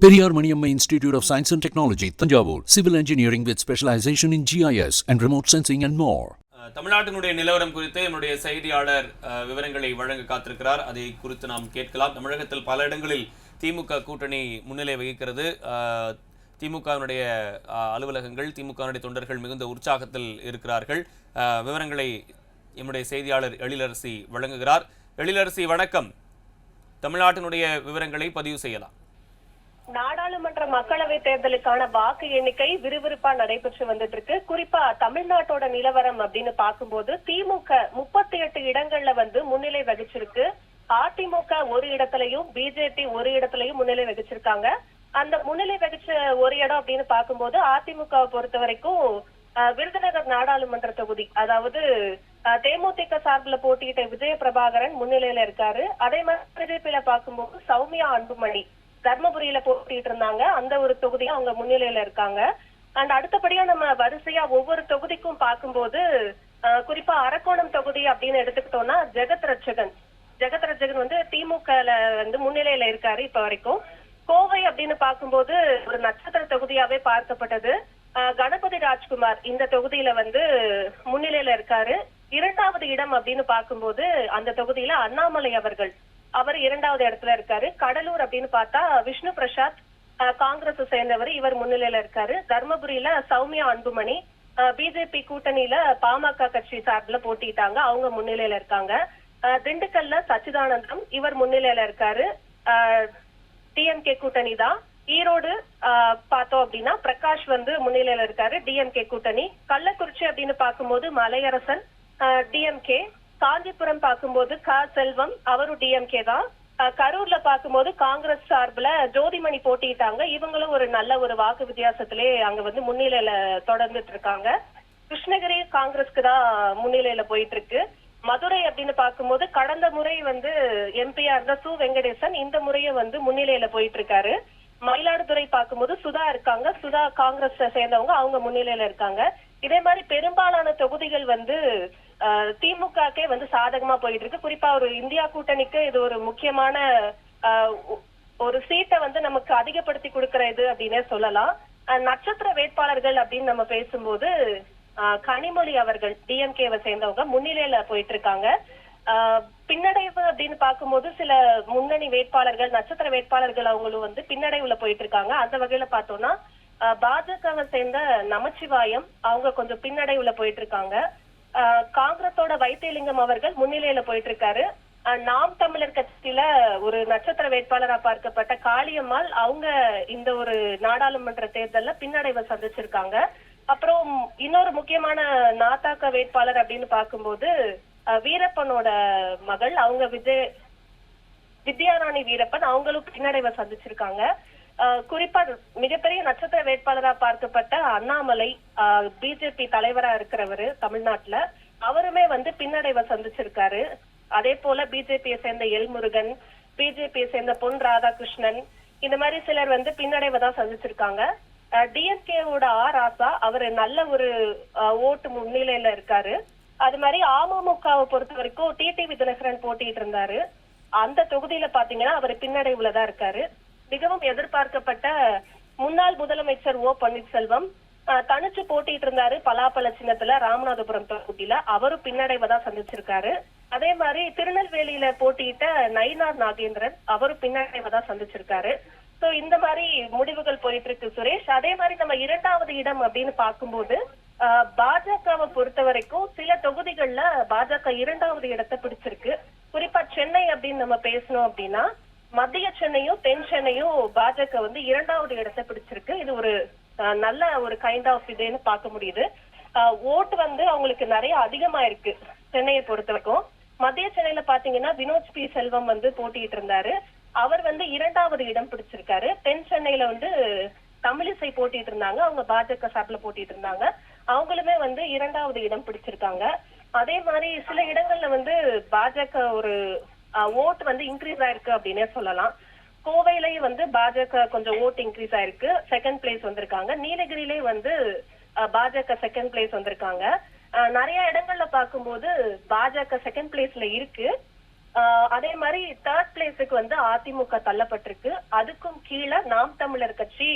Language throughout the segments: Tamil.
Periyar Maniamma Institute of Science and Technology, Thanjavur, Civil Engineering with specialization in GIS and remote sensing and more. தமிழ்நாட்டினுடைய நிலவரம் குறித்து நம்முடைய செய்தியாளர் விவரங்களை வழங்க காத்திருக்கிறார். அதை குறித்து நாம் கேட்கலாம். தமிழகத்தில் பல இடங்களில் திமுக கூட்டணி முன்னிலை வகிக்கிறது. திமுகவினுடைய அலுவலகங்கள், திமுகவினுடைய தொண்டர்கள் மிகுந்த உற்சாகத்தில் இருக்கிறார்கள். விவரங்களை நம்முடைய செய்தியாளர் எழிலரசி வழங்குகிறார். எழிலரசி, வணக்கம். தமிழ்நாட்டினுடைய விவரங்களை பதிவு செய்யலாம். நாடாளுமன்ற மக்களவை தேர்தலுக்கான வாக்கு எண்ணிக்கை விறுவிறுப்பா நடைபெற்று வந்துட்டு இருக்கு. குறிப்பா தமிழ்நாட்டோட நிலவரம் அப்படின்னு பார்க்கும்போது திமுக 38 இடங்கள்ல முன்னிலை வகிச்சிருக்கு. அதிமுக ஒரு இடத்துலயும், பிஜேபி ஒரு இடத்துலயும் முன்னிலை வகிச்சிருக்காங்க. அந்த முன்னிலை வகிச்ச ஒரு இடம் அப்படின்னு பார்க்கும்போது அதிமுகவை பொறுத்த வரைக்கும் விருதுநகர் நாடாளுமன்ற தொகுதி, அதாவது தேமுதிக சார்பில் போட்டியிட்ட விஜய பிரபாகரன் முன்னிலையில இருக்காரு. அதே மாதிரி பிஜேபியில பார்க்கும்போது சௌமியா அன்புமணி தர்மபுரியில போட்டிட்டு இருந்தாங்க. அந்த ஒரு தொகுதியும் அவங்க முன்னிலையில இருக்காங்க. அண்ட் அடுத்தபடியா நம்ம வரிசையா ஒவ்வொரு தொகுதிக்கும் பார்க்கும்போது குறிப்பா அரக்கோணம் தொகுதி அப்படின்னு எடுத்துக்கிட்டோம்னா ஜெகத் ரட்சகன் திமுக முன்னிலையில இருக்காரு இப்ப வரைக்கும். கோவை அப்படின்னு பார்க்கும்போது ஒரு நட்சத்திர தொகுதியாவே பார்க்கப்பட்டது. கணபதி ராஜ்குமார் இந்த தொகுதியில முன்னிலையில இருக்காரு. இரண்டாவது இடம் அப்படின்னு பார்க்கும்போது அந்த தொகுதியில அண்ணாமலை அவர் இரண்டாவது இடத்துல இருக்காரு. கடலூர் அப்படின்னு பார்த்தா விஷ்ணு பிரசாத் காங்கிரஸ் சேர்ந்தவர், இவர் முன்னிலையில இருக்காரு. தர்மபுரியில சௌமியா அன்புமணி பிஜேபி கூட்டணியில பாமக கட்சி சார்பில் போட்டிட்டாங்க, அவங்க முன்னிலையில இருக்காங்க. திண்டுக்கல்ல சச்சிதானந்தம் இவர் முன்னிலையில இருக்காரு, டிஎம்கே கூட்டணி தான். ஈரோடு பார்த்தோம் அப்படின்னா பிரகாஷ் முன்னிலையில இருக்காரு, டிஎம்கே கூட்டணி. கள்ளக்குறிச்சி அப்படின்னு பார்க்கும்போது மலையரசன் டிஎம்கே. காஞ்சிபுரம் பார்க்கும்போது செல்வம் அவரும் டிஎம்கே தான். கரூர்ல பார்க்கும்போது காங்கிரஸ் சார்பில் ஜோதிமணி போட்டிட்டாங்க, இவங்களும் ஒரு நல்ல ஒரு வாக்கு வித்தியாசத்திலே அங்க முன்னிலையில தொடர்ந்துட்டு இருக்காங்க. கிருஷ்ணகிரி காங்கிரஸ்க்கு தான் முன்னிலையில போயிட்டு இருக்கு. மதுரை அப்படின்னு பார்க்கும்போது கடந்த முறை எம்பியா இருந்த சு வெங்கடேசன் இந்த முறையும் முன்னிலையில போயிட்டு இருக்காரு. மயிலாடுதுறை பார்க்கும்போது சுதா இருக்காங்க, சுதா காங்கிரஸ் சேர்ந்தவங்க, அவங்க முன்னிலையில இருக்காங்க. இதே மாதிரி பெரும்பாலான தொகுதிகள் திமுகக்கே சாதகமா போயிட்டு இருக்கு. குறிப்பா ஒரு இந்தியா கூட்டணிக்கு இது ஒரு முக்கியமான ஒரு சீட்டை நமக்கு அதிகப்படுத்தி கொடுக்கிற இது அப்படின்னே சொல்லலாம். நட்சத்திர வேட்பாளர்கள் அப்படின்னு நம்ம பேசும்போது கனிமொழி அவர்கள் டிஎம்கேவை சேர்ந்தவங்க முன்னிலையில போயிட்டு இருக்காங்க. பின்னடைவு அப்படின்னு பார்க்கும்போது சில முன்னணி வேட்பாளர்கள், நட்சத்திர வேட்பாளர்கள் அவங்களும் பின்னடைவுல போயிட்டு இருக்காங்க. அந்த வகையில பார்த்தோம்னா பாஜகவை சேர்ந்த நமச்சிவாயம் அவங்க கொஞ்சம் பின்னடைவுல போயிட்டு இருக்காங்க. காங்கிரஸோட வைத்தியலிங்கம் அவர்கள் முன்னிலையில போயிட்டு இருக்காரு. நாம் தமிழர் கட்சியில ஒரு நட்சத்திர வேட்பாளரா பார்க்கப்பட்ட காளியம்மாள் அவங்க இந்த ஒரு நாடாளுமன்ற தேர்தல்ல பின்னடைவை சந்திச்சிருக்காங்க. அப்புறம் இன்னொரு முக்கியமான நாதாக்க வேட்பாளர் அப்படின்னு பார்க்கும்போது வீரப்பனோட மகள், அவங்க வித்யாராணி வீரப்பன், அவங்களும் பின்னடைவை சந்திச்சிருக்காங்க. குறிப்பா மிகப்பெரிய நட்சத்திர வேட்பாளரா பார்க்கப்பட்ட அண்ணாமலை பிஜேபி தலைவரா இருக்கிறவரு தமிழ்நாட்டுல, அவருமே பின்னடைவை சந்திச்சிருக்காரு. அதே போல பிஜேபியை சேர்ந்த எல்முருகன், பிஜேபியை சேர்ந்த பொன் ராதாகிருஷ்ணன், இந்த மாதிரி சிலர் பின்னடைவை தான் சந்திச்சிருக்காங்க. டிஎம்கேவோட ராசா அவரு நல்ல ஒரு ஓட்டு முன்னிலையில இருக்காரு. அது மாதிரி அமமுகவை பொறுத்த வரைக்கும் டிடிவி தினகரன் போட்டிட்டு இருந்தாரு. அந்த தொகுதியில பாத்தீங்கன்னா அவர் பின்னடைவுலதான் இருக்காரு. மிகவும் எதிர்பார்க்கப்பட்ட முன்னாள் முதலமைச்சர் ஓ பன்னீர்செல்வம் தனிச்சு போட்டிட்டு இருந்தாரு பலாப்பழ சின்னத்துல ராமநாதபுரம் தொகுதியில, அவரும் பின்னடைவை தான் சந்திச்சிருக்காரு. அதே மாதிரி திருநெல்வேலியில போட்டியிட்ட நயினார் நாகேந்திரன் அவரும் பின்னடைவை தான் சந்திச்சிருக்காரு. சோ இந்த மாதிரி முடிவுகள் போயிட்டு இருக்கு சுரேஷ். அதே மாதிரி நம்ம இரண்டாவது இடம் அப்படின்னு பார்க்கும்போது பாஜகவை பொறுத்த வரைக்கும் சில தொகுதிகள்ல பாஜக இரண்டாவது இடத்தை பிடிச்சிருக்கு. குறிப்பா சென்னை அப்படின்னு நம்ம பேசணும் அப்படின்னா மத்திய சென்னையும் தென் சென்னையும் பாஜக இரண்டாவது இடத்தை பிடிச்சிருக்கு. இது ஒரு நல்ல ஒரு கைண்ட் ஆஃப் இதுன்னு பார்க்க முடியுது. ஓட்டு அவங்களுக்கு நிறைய அதிகமா இருக்கு சென்னையை பொறுத்த வரைக்கும். மத்திய சென்னையில பாத்தீங்கன்னா வினோத் பி செல்வம் போட்டிட்டு இருந்தாரு, அவர் இரண்டாவது இடம் பிடிச்சிருக்காரு. தென் சென்னையில தமிழிசை போட்டிட்டு இருந்தாங்க, அவங்க பாஜக சார்பில் போட்டிட்டு இருந்தாங்க, அவங்களுமே இரண்டாவது இடம் பிடிச்சிருக்காங்க. அதே மாதிரி சில இடங்கள்ல பாஜக ஒரு ஓட்டு இன்க்ரீஸ் ஆயிருக்கு அப்படின்னே சொல்லலாம். கோவையிலயும் பாஜக கொஞ்சம் ஓட்டு இன்க்ரீஸ் ஆயிருக்கு, செகண்ட் பிளேஸ் வந்திருக்காங்க. நீலகிரியிலே பாஜக செகண்ட் பிளேஸ் வந்திருக்காங்க. நிறைய இடங்கள்ல பார்க்கும்போது பாஜக செகண்ட் பிளேஸ்ல இருக்கு. அதே மாதிரி தேர்ட் பிளேஸுக்கு வந்து அதிமுக தள்ளப்பட்டிருக்கு. அதுக்கும் கீழே நாம் தமிழர் கட்சி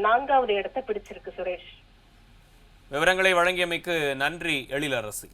4வது இடத்தை பிடிச்சிருக்கு. சுரேஷ், விவரங்களை வழங்கியமைக்கு நன்றி எழிலரசி.